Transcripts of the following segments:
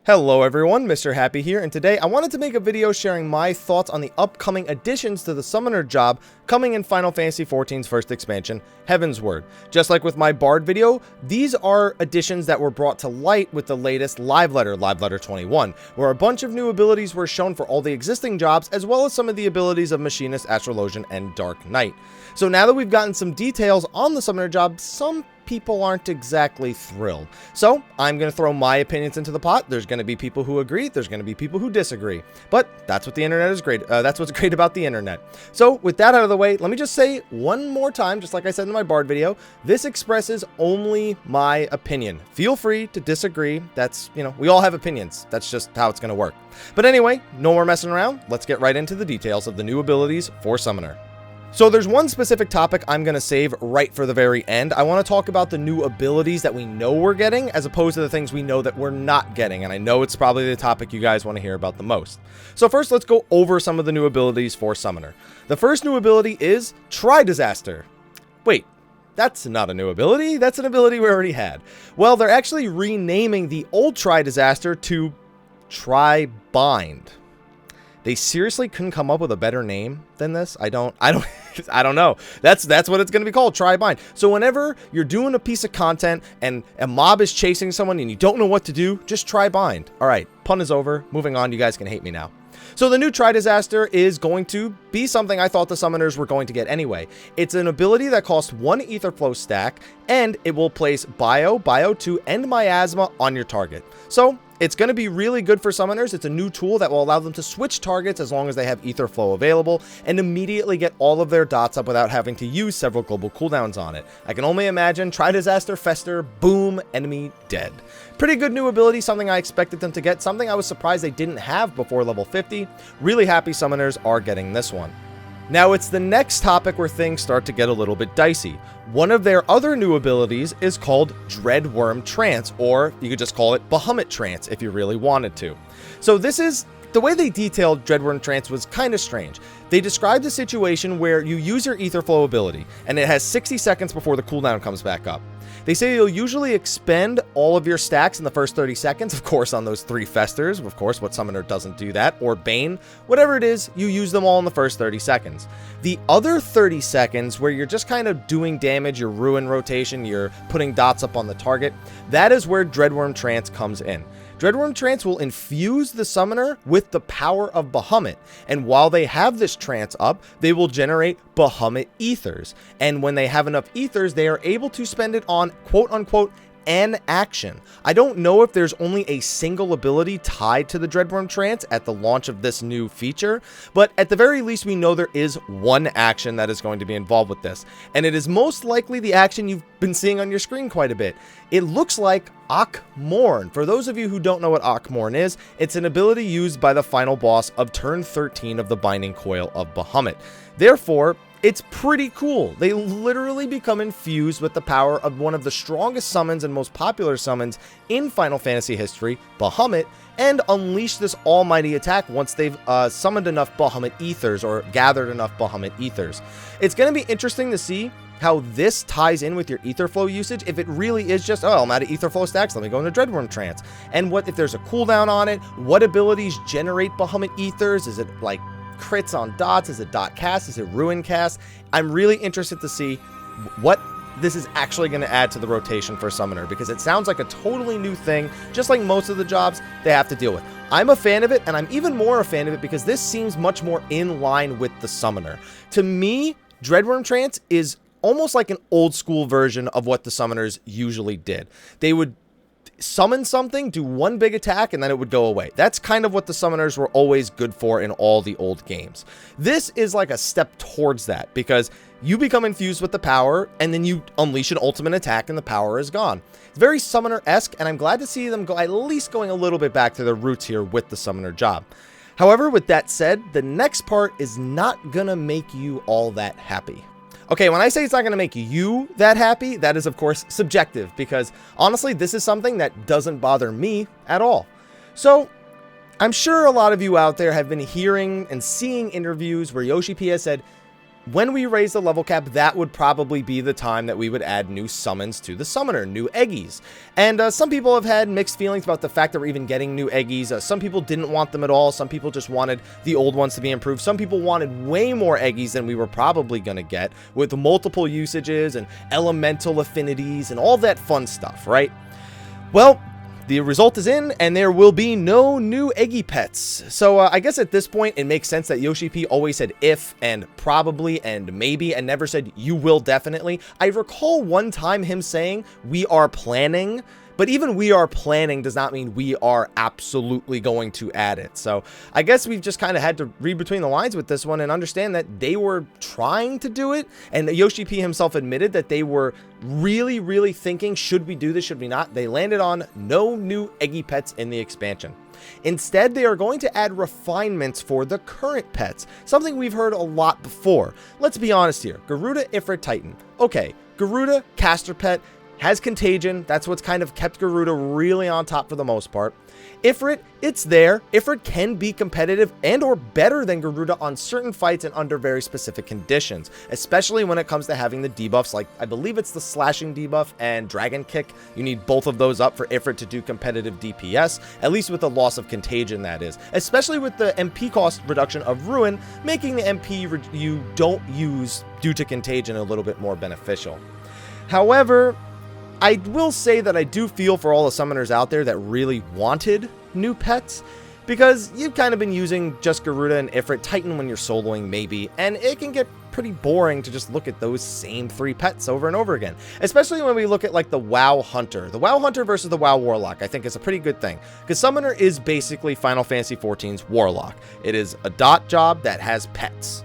Hello everyone, Mr. Happy here, and today I wanted to make a video sharing my thoughts on the upcoming additions to the Summoner job coming in Final Fantasy XIV's first expansion, Heavensward. Just like with my Bard video, these are additions that were brought to light with the latest Live Letter 21, where a bunch of new abilities were shown for all the existing jobs, as well as some of the abilities of Machinist, Astrologian, and Dark Knight. So now that we've gotten some details on the Summoner job, some people aren't exactly thrilled. So I'm going to throw my opinions into the pot. There's going to be people who agree. There's going to be people who disagree. But that's what the internet is great. That's what's great about the internet. So with that out of the way, let me just say one more time, just like I said in my Bard video, this expresses only my opinion. Feel free to disagree. That's, we all have opinions. That's just how it's going to work. But anyway, no more messing around. Let's get right into the details of the new abilities for Summoner. So there's one specific topic I'm going to save right for the very end. I want to talk about the new abilities that we know we're getting, as opposed to the things we know that we're not getting. And I know it's probably the topic you guys want to hear about the most. So first, let's go over some of the new abilities for Summoner. The first new ability is Tri-Disaster. Wait, that's not a new ability. That's an ability we already had. Well, they're actually renaming the old Tri-Disaster to Tri-Bind. They seriously couldn't come up with a better name than this. I don't know. That's what it's going to be called, Tri-Bind. So whenever you're doing a piece of content and a mob is chasing someone and you don't know what to do, just Tri-Bind. All right, pun is over. Moving on. You guys can hate me now. So the new Tri-Disaster is going to be something I thought the summoners were going to get anyway. It's an ability that costs 1 Etherflow stack, and it will place Bio, Bio 2, and Miasma on your target. So it's going to be really good for summoners. It's a new tool that will allow them to switch targets as long as they have Etherflow available and immediately get all of their dots up without having to use several global cooldowns on it. I can only imagine Tri-Disaster, Fester, boom, enemy dead. Pretty good new ability, something I expected them to get, something I was surprised they didn't have before level 50. Really happy summoners are getting this one. Now it's the next topic where things start to get a little bit dicey. One of their other new abilities is called Dreadworm Trance, or you could just call it Bahamut Trance if you really wanted to. So this is, the way they detailed Dreadworm Trance was kind of strange. They described a situation where you use your Etherflow ability, and it has 60 seconds before the cooldown comes back up. They say you'll usually expend all of your stacks in the first 30 seconds, of course on those 3 Festers, of course what summoner doesn't do that, or Bane, whatever it is, you use them all in the first 30 seconds. The other 30 seconds where you're just kind of doing damage, your Ruin rotation, you're putting dots up on the target, that is where Dreadworm Trance comes in. Dreadworm Trance will infuse the summoner with the power of Bahamut, and while they have this trance up, they will generate Bahamut Ethers, and when they have enough Ethers, they are able to spend it on quote-unquote an action. I don't know if there's only a single ability tied to the Dreadworm Trance at the launch of this new feature, but at the very least we know there is one action that is going to be involved with this, and it is most likely the action you've been seeing on your screen quite a bit. It looks like Akmorn. For those of you who don't know what Akmorn is, it's an ability used by the final boss of turn 13 of the Binding Coil of Bahamut. Therefore, it's pretty cool. They literally become infused with the power of one of the strongest summons and most popular summons in Final Fantasy history, Bahamut, and unleash this almighty attack once they've summoned enough Bahamut Ethers or gathered enough Bahamut Ethers. It's going to be interesting to see how this ties in with your Etherflow usage. If it really is just, oh, I'm out of Etherflow stacks, let me go into Dreadworm Trance. And what if there's a cooldown on it? What abilities generate Bahamut Ethers? Is it like crits on dots? Is it dot cast? Is it ruin cast? I'm really interested to see what this is actually going to add to the rotation for Summoner, because it sounds like a totally new thing, just like most of the jobs they have to deal with. I'm a fan of it, and I'm even more a fan of it because this seems much more in line with the Summoner. To me, Dreadworm Trance is almost like an old school version of what the Summoners usually did. They would summon something, do one big attack, and then it would go away. That's kind of what the summoners were always good for in all the old games. This is like a step towards that, because you become infused with the power, and then you unleash an ultimate attack, and the power is gone. It's very summoner-esque, and I'm glad to see them go at least going a little bit back to their roots here with the summoner job. However, with that said, the next part is not gonna make you all that happy. Okay, when I say it's not going to make you that happy, that is of course subjective, because honestly, this is something that doesn't bother me at all. So I'm sure a lot of you out there have been hearing and seeing interviews where Yoshi P has said, when we raise the level cap, that would probably be the time that we would add new summons to the summoner, new Egis. And some people have had mixed feelings about the fact that we're even getting new Egis. Some people didn't want them at all. Some people just wanted the old ones to be improved. Some people wanted way more Egis than we were probably going to get, with multiple usages and elemental affinities and all that fun stuff, right? Well, the result is in, and there will be no new Eggy pets. So I guess at this point, it makes sense that Yoshi P always said if and probably and maybe, and never said you will definitely. I recall one time him saying we are planning, but even we are planning does not mean we are absolutely going to add it. So I guess we've just kind of had to read between the lines with this one and understand that they were trying to do it. And Yoshi P himself admitted that they were really thinking, should we do this, should we not? They landed on no new Eggy pets in the expansion. Instead, they are going to add refinements for the current pets, something we've heard a lot before. Let's be honest here. Garuda, Ifrit, Titan. Okay, Garuda, caster pet, has contagion. That's what's kind of kept Garuda really on top for the most part. Ifrit, it's there. Ifrit can be competitive and or better than Garuda on certain fights and under very specific conditions, especially when it comes to having the debuffs, like I believe it's the slashing debuff and dragon kick. You need both of those up for Ifrit to do competitive DPS, at least with the loss of contagion, that is, especially with the MP cost reduction of Ruin, making the MP you don't use due to contagion a little bit more beneficial. However, I will say that I do feel for all the summoners out there that really wanted new pets, because you've kind of been using just Garuda and Ifrit, Titan when you're soloing maybe, and it can get pretty boring to just look at those same 3 pets over and over again, especially when we look at like the WoW Hunter. The WoW Hunter versus the WoW Warlock I think is a pretty good thing, because Summoner is basically Final Fantasy XIV's Warlock. It is a dot job that has pets,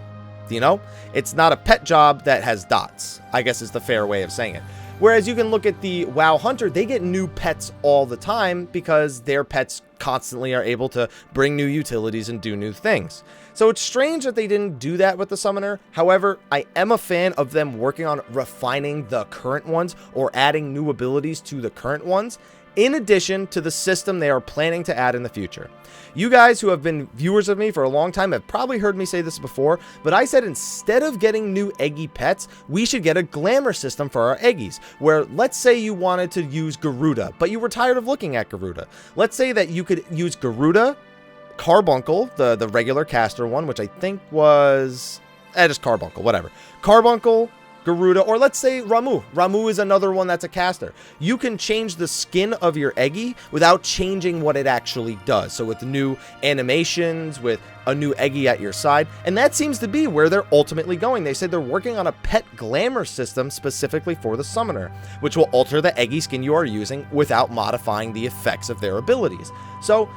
you know? It's not a pet job that has dots, I guess is the fair way of saying it. Whereas you can look at the WoW Hunter, they get new pets all the time because their pets constantly are able to bring new utilities and do new things. So it's strange that they didn't do that with the Summoner. However, I am a fan of them working on refining the current ones or adding new abilities to the current ones, in addition to the system they are planning to add in the future. You guys who have been viewers of me for a long time have probably heard me say this before, but I said instead of getting new Eggy pets, we should get a Glamour system for our Eggies, where let's say you wanted to use Garuda, but you were tired of looking at Garuda. Let's say that you could use Garuda, Carbuncle, the regular caster one, which I think was just Carbuncle, whatever. Carbuncle, Garuda, or let's say Ramuh. Ramuh is another one that's a caster. You can change the skin of your Eggy without changing what it actually does. So with new animations, with a new Eggy at your side, and that seems to be where they're ultimately going. They said they're working on a pet Glamour system specifically for the Summoner, which will alter the Eggy skin you are using without modifying the effects of their abilities. So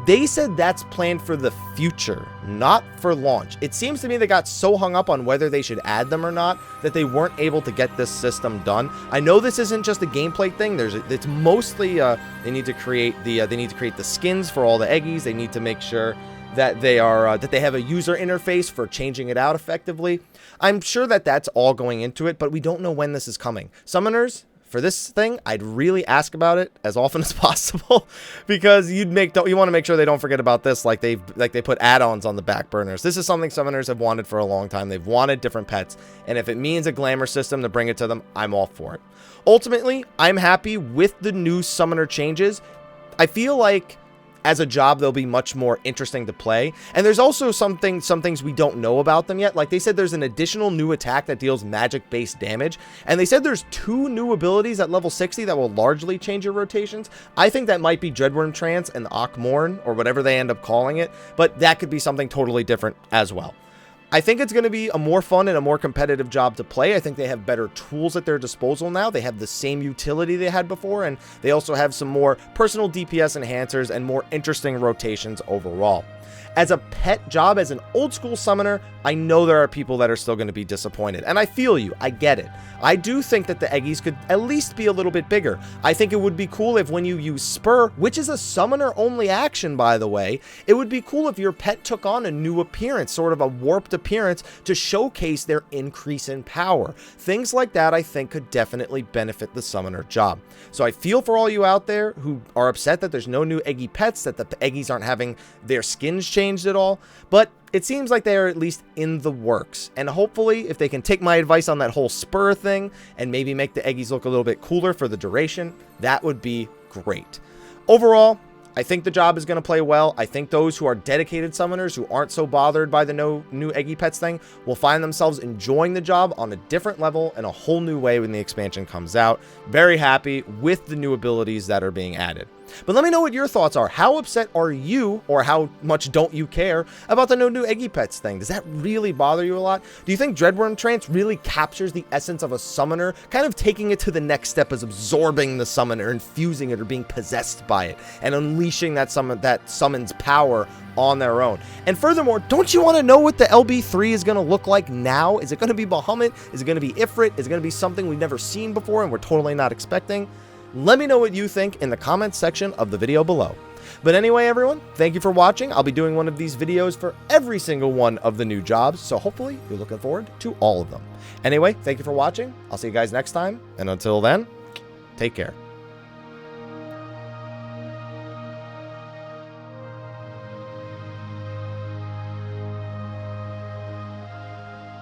they said that's planned for the future, not for launch. It seems to me they got so hung up on whether they should add them or not that they weren't able to get this system done. I know this isn't just a gameplay thing. It's mostly they need to create the skins for all the Eggies. They need to make sure that they are that they have a user interface for changing it out effectively. I'm sure that that's all going into it, but we don't know when this is coming. Summoners, for this thing, I'd really ask about it as often as possible, because you want to make sure they don't forget about this, like they put add-ons on the back burners. This is something Summoners have wanted for a long time. They've wanted different pets, and if it means a Glamour system to bring it to them, I'm all for it. Ultimately, I'm happy with the new Summoner changes. I feel like as a job, they'll be much more interesting to play. And there's also some things we don't know about them yet. Like they said there's an additional new attack that deals magic-based damage. And they said there's 2 new abilities at level 60 that will largely change your rotations. I think that might be Dreadworm Trance and Akmorn, or whatever they end up calling it. But that could be something totally different as well. I think it's going to be a more fun and a more competitive job to play. I think they have better tools at their disposal now. They have the same utility they had before, and they also have some more personal DPS enhancers and more interesting rotations overall. As a pet job, as an old school summoner, I know there are people that are still going to be disappointed, and I feel you. I get it. I do think that the Eggies could at least be a little bit bigger. I think it would be cool if when you use Spur, which is a summoner only action, by the way, it would be cool if your pet took on a new appearance, sort of a warped appearance to showcase their increase in power. Things like that I think could definitely benefit the summoner job. So I feel for all you out there who are upset that there's no new Eggy pets, that the Eggies aren't having their skins changed at all, but it seems like they are at least in the works. And hopefully, if they can take my advice on that whole spur thing and maybe make the Eggies look a little bit cooler for the duration, that would be great. Overall, I think the job is going to play well. I think those who are dedicated summoners who aren't so bothered by the no new Eggy pets thing will find themselves enjoying the job on a different level and a whole new way when the expansion comes out. Very happy with the new abilities that are being added. But let me know what your thoughts are. How upset are you, or how much don't you care about the no new Eggy pets thing? Does that really bother you a lot? Do you think Dreadworm Trance really captures the essence of a summoner, kind of taking it to the next step as absorbing the summoner, infusing it, or being possessed by it, and unleashing that summon's power on their own? And furthermore, don't you want to know what the LB3 is going to look like now? Is it going to be Bahamut? Is it going to be Ifrit? Is it going to be something we've never seen before and we're totally not expecting? Let me know what you think in the comments section of the video below. But anyway, everyone, thank you for watching. I'll be doing one of these videos for every single one of the new jobs, so hopefully you're looking forward to all of them. Anyway, thank you for watching. I'll see you guys next time, and until then, take care.